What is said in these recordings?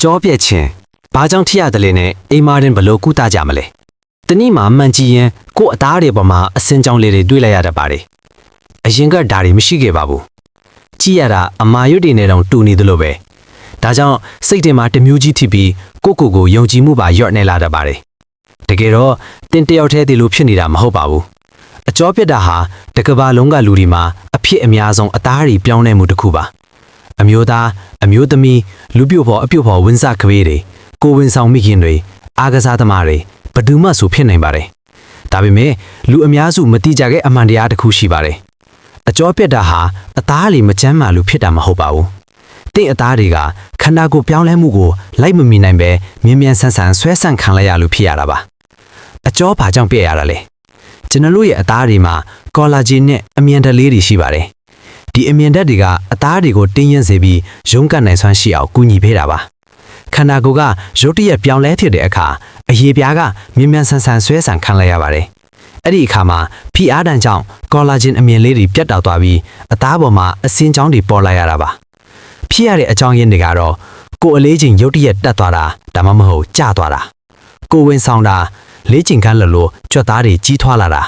ကြောပြက်ချင်းဘာကြောင့်ထိရတယ်လဲနဲ့အိမ်မာရင်ဘလို့ကူတာကြမလဲတနည်းမှာမှန်ကြည့်ရင်ကို့အသားတွေပေါ်မှာအစင်းကြောင်းလေးတွေတွေ့လိုက်ရတတ်ပါတယ်အရင်ကဒါတွေမရှိခဲ့ပါဘူးကြည့်ရတာအမာရွတ်တွေနဲ့တောင်တူနေသလိုပဲဒါကြောင့်စိတ်ထဲမှာတမျိုးကြီးထိပြီးကိုယုံကြည်မှုပါလျော့နေလာတတ်ပါတယ်တကယ်တော့တင်တယောက်တည်းဒီလိုဖြစ်နေတာမဟုတ်ပါဘူးအကြောပြက်တာဟာတကဘာလုံးကလူတွေမှာအဖြစ်အများဆုံးအသားတွေပြောင်းနေမှုတစ်ခုပါအမျိုးသားအမျိုးသမီးလူပြို့ဖော်အပြုတ်ဖော်ဝင်းစားကလေးတွေကိုဝင်ဆောင်မိခင်တွေအားကစားသမားတွေဘယ်သူမှဆိုဖြစ်နိုင်ပါတယ်ဒါပေမဲ့လူအများစုမတိကြတဲ့အမှန်တရားတစ်ခုရှိပါတယ်အကြောပြက်တာဟာအသားလေးမချမ်းမာလို့ဖြစ်တာမဟုတ်ပါဘူးတင့်အသားတွေကခန္ဓာကိုယ်ပြောင်းလဲမှုကိုလိုက်မမီနိုင်ပဲမြင်းမြန်ဆန်းဆန်းဆွဲဆန့်ခံလိုက်ရလို့ဖြစ်ရတာပါအကြောဘာကြောင့်ပြက်ရတာလဲကျွန်တော်တို့ရဲ့အသားတွေမှာကောလာဂျင်နဲ့အမြင်ဓာတ်လေးတွေရှိပါတယ်ဒီအမြင်ဓာတ်တွေကအသားတွေကိုတင်းရင်းစေပြီးရုံးကန်နိုင်စွမ်းရှိအောင်ကူညီပေးတာပါခန္ဓာကိုယ်ကရုတ်တရက်ပြောင်းလဲဖြစ်တဲ့အခါအရေပြားကမြင်းမြန်ဆန်းဆန်းဆွဲဆန့်ခံလိုက်ရပါတယ်အဲ့ဒီအခါမှာဖိအားတန်ကြောင့်ကောလာဂျင်အမြင်လေးတွေပြတ်တောက်သွားပြီးအသားပေါ်မှာအစင်းကြောင်းတွေပေါ်လာရတာပါဖြစ်ရတဲ့အကြောင်းရင်းတွေကတော့ကိုယ်အလေးချိန်ရုတ်တရက်တက်သွားတာဒါမှမဟုတ်ကျသွားတာကိုယ်ဝင်ဆောင်တာလေးချိန်ခန့်လို့ကြွက်သားတွေကြီးထွားလာတာ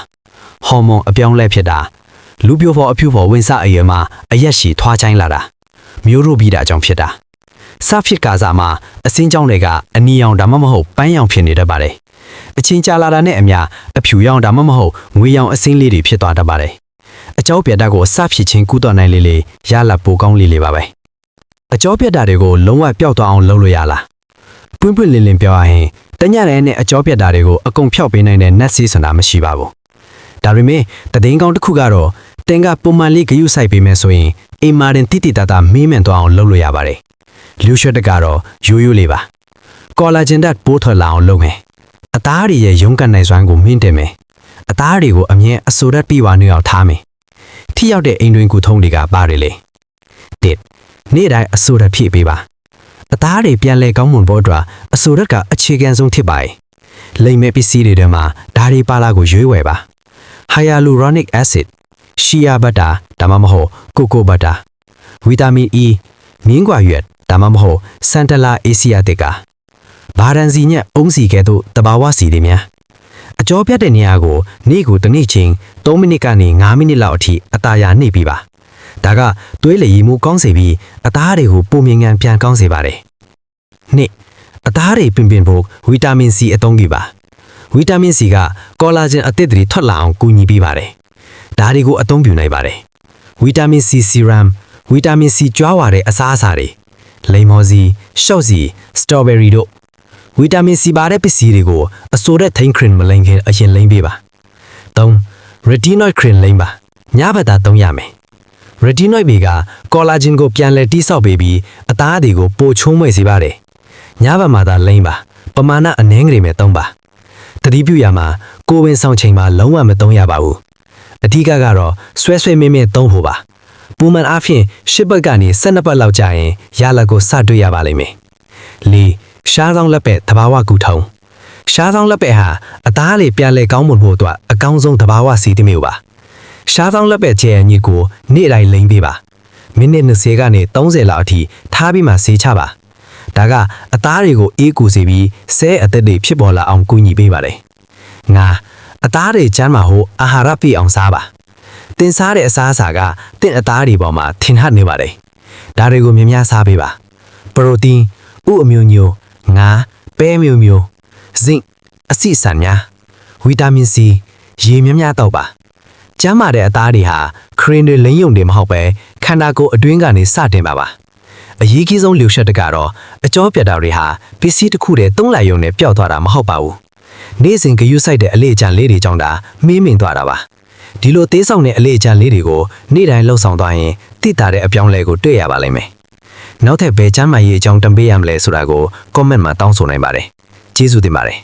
ဟော်မုန်းအပြောင်းလဲဖြစ်တာလူပြိုဖော်အဖြူဖော်ဝင်စားအရွယ်မှာအရက်ရှည်ထွားချိုင်းလာတာမျိုးရိုးပြီးတာကြောင့်ဖြစ်တာစဖြစ်ကာစားမှာအစင်းကြောင်းတွေကအနီရောင်ဒါမှမဟုတ်ပန်းရောင်ဖြစ်နေတတ်ပါတယ်အချင်းကြာလာတာနဲ့အမျှအဖြူရောင်ဒါမှမဟုတ်ငွေရောင်အစင်းလေးတွေဖြစ်သွားတတ်ပါတယ်အကြောပြက်တာကိုစဖြစ်ချင်းကူးတော်နိုင်လေရလာပိုကောင်းလေးပါပဲအကြောပြက်တာတွေကိုလုံးဝပျောက်သွားအောင်လုပ်လို့ရလားပွင့်ပွင့်လင်းလင်းပြောရရင်တညရဲနဲ့အကြောပြက်တာတွေကိုအကုန်ဖျောက်ပေးနိုင်တဲ့နတ်စီးဆိုတာမရှိပါဘူးဒါပေမဲ့တည်င်းကောင်းတစ်ခုကတော့တင်ကပုံမှန်လေးဂရုစိုက်ပေးမယ်ဆိုရင်အိမ်မာရင်တိတိတတ်မေးမြန်းသွားအောင်လုပ်လို့ရပါတယ်လူရွှက်တကတော့ရိုးရိုးလေးပါကောလာဂျင်ဓာတ်ပိုးထွက်လာအောင်လုပ်မယ်အသားတွေရဲ့ရုံးကန်နိုင်စွမ်းကိုမြင့်တင်မယ်အသားတွေကိုအမြဲအဆိုဓာတ်ပြီးဝါနေအောင်ထားမယ်ထိရောက်တဲ့အိမ်တွင်ကူထုံးတွေကပါတယ်လေတစ်နေ့တိုင်းအဆိုဓာတ်ဖြည့်ပေးပါအသားတွေပြန်လဲကောင်းမွန်ဖို့အတွက်အဆိုဓာတ်ကအခြေခံဆုံးဖြစ်ပါတယ်လိမ်မဲ့ပစ္စည်းတွေထဲမှာဓာတ်တွေပါလာကိုရွေးဝယ်ပါhyaluronic acid ရှီယာဘတ်တာဒါမှမဟုတ်ကိုကိုဘတ်တာဗီတာမင် E မြင်းကွာရွက်ဒါမှမဟုတ်စန်တလာအေဆီယာတစ်ကဘာရန်စီညက်အုံးစီကဲ့သို့တဘာဝစီတွေများအကြောပြတ်တဲ့နေရာကိုနေ့ကိုတစ်နေ့ချင်း3မိနစ်ကနေ5မိနစ်လောက်အထိအသာရနှိပ်ပြီးပါဒါကသွေးလေရည်မှုကောင်းစေပြီးအသားတွေကိုပုံမြင်ငံပြန်ကောင်းစေပါတယ်နှစ်အသားတွေပင်ဖို့ဗီတာမင် C အသုံးပြုပါဗီတာမင် C ကကောလာဂျင်အသစ်တွေထွက်လာအောင်ကူညီပေးပါတယ်ဒါတွေကိုအသုံးပြုနိုင်ပါတယ်ဗီတာမင် C serum ဗီတာမင် C ကြွားဝါတဲ့အစားအစာတွေလိမ္မော်စီရှော့စီစတော်ဘယ်ရီတို့ဗီတာမင် C ပါတဲ့ပစ္စည်းတွေကိုအဆိုတဲ့ထိန်းခရင်မလိမ်ခင်အရင်လိမ့်ပေးပါ3 retinoid cream လိမ့်ပါညဘက်သာသုံးရမယ်retinoid တွေကကောလာဂျင်ကိုပြန်လည်တိစောက်ပေးပြီးအသားတွေကိုပိုချုံးမွေ့စေပါတယ်ညဘက်မှာသာလိမ့်ပါပမာဏအနည်းငယ်မဲ့သုံးပါတတိပြုရမှာကိုဝင်ဆောင်ချိန်မှာလုံးဝမသုံးရပါဘူးအဓိကကတော့ဆွဲမင်းသုံးဖို့ပါပုံမှန်အားဖြင့်10ပတ်ကနေ12ပတ်လောက်ကြာရင်ရလက်ကိုစတွေ့ရပါလိမ့်မယ်4ရှားဆောင်လက်ပဲ့သဘာဝကူထုံရှားဆောင်လက်ပဲ့ဟာအသားလေးပြန်လဲကောင်းမွန်ဖို့အတွက်အကောင်းဆုံးသဘာဝစီးတစ်မျိုးပါရှားဆောင်လက်ပဲ့ကျဲအညစ်ကိုနေ့တိုင်းလိမ့်ပေးပါမိနစ်20ကနေ30လောက်အထိထားပြီးမှဆေးချပါဒါကအသားတွေကိုအေးကူစေပြီးဆဲအသက်တွေဖြစ်ပေါ်လာအောင်ကူညီပေးပါတယ်ငါအသားတွေကျန်းမာဖို့အာဟာရပြည့်အောင်စားပါတင်စားတဲ့အစားအစာကတင့်အသားတွေပေါ်မှာထင်ဟပ်နေပါတယ်ဒါတွေကိုများများစားပေးပါပရိုတင်းဥအမျိုးမျိုးငါပဲမျိုးမျိုးဇင့်အဆီဆန်များဗီတာမင် C ရေများများတောက်ပါကျန်းမာတဲ့အသားတွေဟာခရင်တွေလိမ့်ယုံတွေမဟုတ်ပဲခန္ဓာကိုယ်အတွင်းကနေစတင်ပါအရေးကြီးဆုံးလူရှက်တကတော့အကြောပြတ်တာတွေဟာပစ္စည်းတစ်ခုတည်းသုံးလိုက်ရုံနဲ့ပျောက်သွားတာမဟုတ်ပါဘူးနေ့စဉ်ဂရုစိုက်တဲ့အလေးအကျန်လေးတွေကြောင့်ဒါမင်းမင်သွားတာပါဒီလိုသေးဆောင်တဲ့အလေးအကျန်လေးတွေကိုနေ့တိုင်းလှုပ်ဆောင်သွားရင်တိတာတဲ့အပြောင်းလဲကိုတွေ့ရပါလိမ့်မယ်နောက်ထပ်ဘယ်ချမ်းမာရေးအကြောင်းတင်ပေးရမလဲဆိုတာကို comment မှာတောင်းဆိုနိုင်ပါတယ်ကျေးဇူးတင်ပါတယ်